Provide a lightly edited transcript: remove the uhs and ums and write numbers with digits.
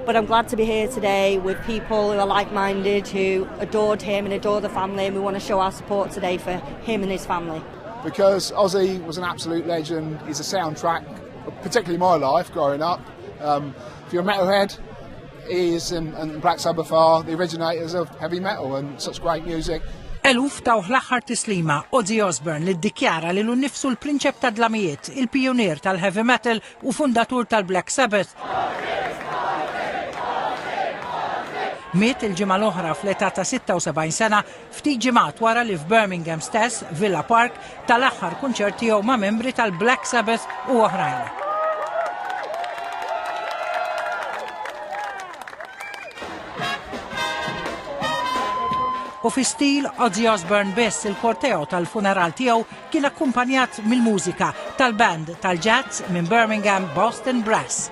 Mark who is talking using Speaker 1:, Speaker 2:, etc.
Speaker 1: But I'm glad to be here today with people who are like-minded, who adored him and adore the family, and we want to show our support today for him and his family.
Speaker 2: Because Ozzy was an absolute legend. He's a soundtrack, particularly my life growing up. If you're a metalhead, he is and Black Sabbath are the originators of heavy metal and such great music.
Speaker 3: Eluf taw l-aħħar tislima Ozzy Osbourne li ddikjara lilu nnifsu l-prinċep ta' dlamijiet, il-pionier tal-heavy metal u fundatur tal-Black Sabbath. Miet il-ġimgħa l-oħra fl-età ta' 76 sena ftit ġimgħat wara li f'Birmingham stess, Villa Park, tal-aħħar kunċert tiegħu ma' membri tal-Black Sabbath u oħrajn. U fi stil Ozzy Osbourne biss il-korteo tal-funeral tiegħu kien akkumpanjat mill-mużika tal-band tal-jazz minn Birmingham Boston Brass.